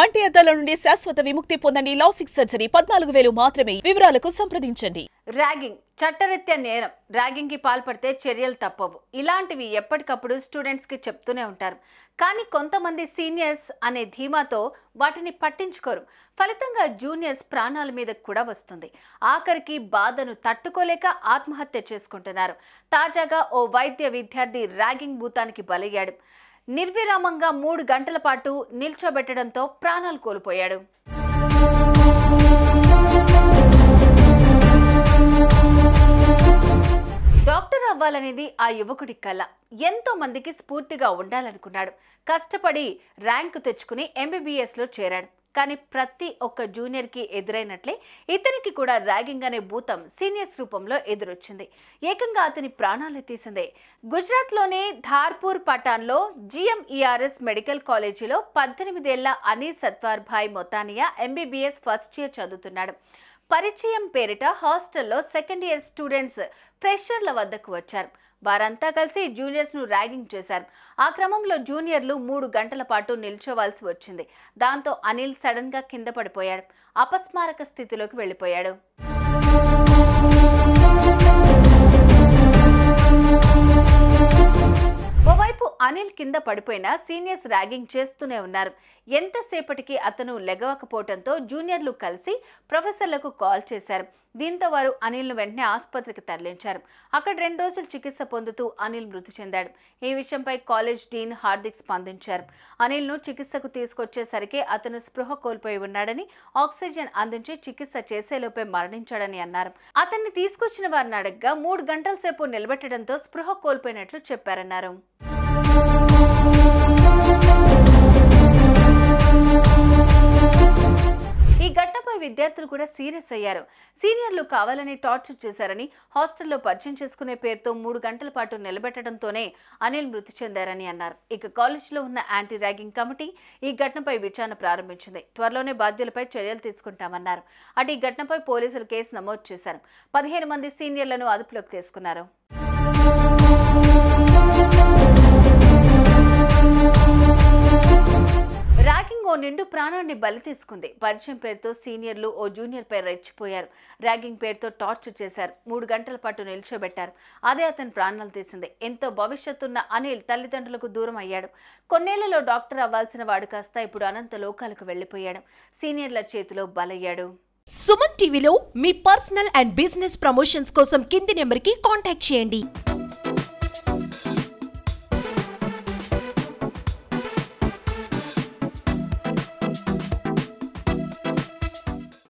కంటి అద్దాల నుండి శాశ్వత విముక్తి పొందండి. లాసిక్ సర్జరీ 14,000 మాత్రమే. వివరాలకు సంప్రదించండి. ర్యాగింగ్ చట్టరీత్యా నేరం. ర్యాగింగ్ కి పాల్పడితే చర్యలు తప్పవు. ఇలాంటివి ఎప్పటికప్పుడు స్టూడెంట్స్ కి చెప్తూనే ఉంటారు. కానీ కొంతమంది సీనియర్స్ అనే ధీమాతో వాటిని పట్టించుకోరు. ఫలితంగా జూనియర్స్ ప్రాణాల మీద కూడా వస్తుంది. ఆఖరికి బాధను తట్టుకోలేక ఆత్మహత్య చేసుకుంటున్నారు. తాజాగా ఓ వైద్య విద్యార్థి ర్యాగింగ్ భూతానికి బలయ్యాడు. నిర్విరామంగా 3 గంటల పాటు నిల్చోబెట్టడంతో ప్రాణాలు కోల్పోయాడు. డాక్టర్ అవ్వాలనేది ఆ యువకుడి కల. ఎంతో మందికి స్ఫూర్తిగా ఉండాలనుకున్నాడు. కష్టపడి ర్యాంకు తెచ్చుకుని MBBS లో చేరాడు. కానీ ప్రతి ఒక్క జూనియర్ కి ఎదురైనట్లే ఇతనికి కూడా ర్యాగింగ్ అనే భూతం సీనియర్స్ రూపంలో ఎదురొచ్చింది. ఏకంగా అతని ప్రాణాలు తీసిందే. గుజరాత్లోని ధార్పూర్ పఠాన్లో GMERS మెడికల్ కాలేజీలో 18 ఏళ్ల అనిల్ సత్వార్భాయ్ మొతానియా MBBS ఫస్ట్ ఇయర్ చదువుతున్నాడు. పరిచయం పేరిట హాస్టల్లో సెకండ్ ఇయర్ స్టూడెంట్స్ ఫ్రెషర్ల వద్దకు వచ్చారు. వారంతా కలిసి జూనియర్స్ ను ర్యాగింగ్ చేశారు. ఆ క్రమంలో జూనియర్లు 3 గంటల పాటు నిల్చోవాల్సి వచ్చింది. దాంతో అనిల్ సడన్ గా కింద పడిపోయాడు. అపస్మారక స్థితిలోకి వెళ్లిపోయాడు. ఓవైపు అనిల్ కింద పడిపోయినా సీనియర్స్ ర్యాగింగ్ చేస్తూనే ఉన్నారు. ఎంతసేపటికి అతను లెగవకపోవడంతో జూనియర్లు కలిసి ప్రొఫెసర్లకు కాల్ చేశారు. దీంతో వారు అనిల్ను వెంటనే ఆసుపత్రికి తరలించారు. అక్కడ 2 రోజులు చికిత్స పొందుతూ అనిల్ మృతి చెందాడు. ఈ విషయంపై కాలేజ్ డీన్ హార్దిక్ స్పందించారు. అనిల్ను చికిత్సకు తీసుకొచ్చేసరికి అతను స్పృహ కోల్పోయి ఉన్నాడని, ఆక్సిజన్ అందించి చికిత్స చేసేలోపే మరణించాడని అన్నారు. అతన్ని తీసుకొచ్చిన వారిని అడగ్గా 3 గంటల సేపు నిలబెట్టడంతో స్పృహ కోల్పోయినట్లు చెప్పారన్నారు. ఈ ఘటనపై విద్యార్థులు కూడా సీరియస్ అయ్యారు. సీనియర్లు కావాలని టార్చర్ చేశారని, హాస్టల్లో పరిచయం చేసుకునే పేరుతో 3 గంటల పాటు నిలబెట్టడంతోనే అనిల్ మృతి చెందారని అన్నారు. ఇక కాలేజీలో ఉన్న యాంటీ ర్యాగింగ్ కమిటీ ఈ ఘటనపై విచారణ ప్రారంభించింది. త్వరలోనే బాధ్యులపై చర్యలు తీసుకుంటామన్నారు. అటు ఈ ఘటనపై పోలీసులు కేసు నమోదు చేశారు. 15 మంది సీనియర్లను అదుపులోకి తీసుకున్నారు. ర్యాగింగ్ ఓ నిండు ప్రాణాన్ని బలి తీసుకుంది. పరిచయం పేరుతో సీనియర్లు ఓ జూనియర్ పై రెచ్చిపోయారు. ర్యాగింగ్ పేరుతో టార్చర్ చేశారు. 3 గంటల పాటు నిల్చోబెట్టారు. అదే అతని ప్రాణాలు తీసింది. ఎంతో భవిష్యత్తున్న అనిల్ తల్లిదండ్రులకు దూరం అయ్యాడు. కొన్నేళ్లలో డాక్టర్ అవ్వాల్సిన వాడు కాస్త ఇప్పుడు అనంత లోకాలకు వెళ్లిపోయాడు. సీనియర్ల చేతిలో బలయ్యాడు. సుమన్ టీవీలో మీ పర్సనల్ అండ్ బిజినెస్ ప్రమోషన్స్ కోసం కింది నెంబర్కి కాంటాక్ట్ చేయండి.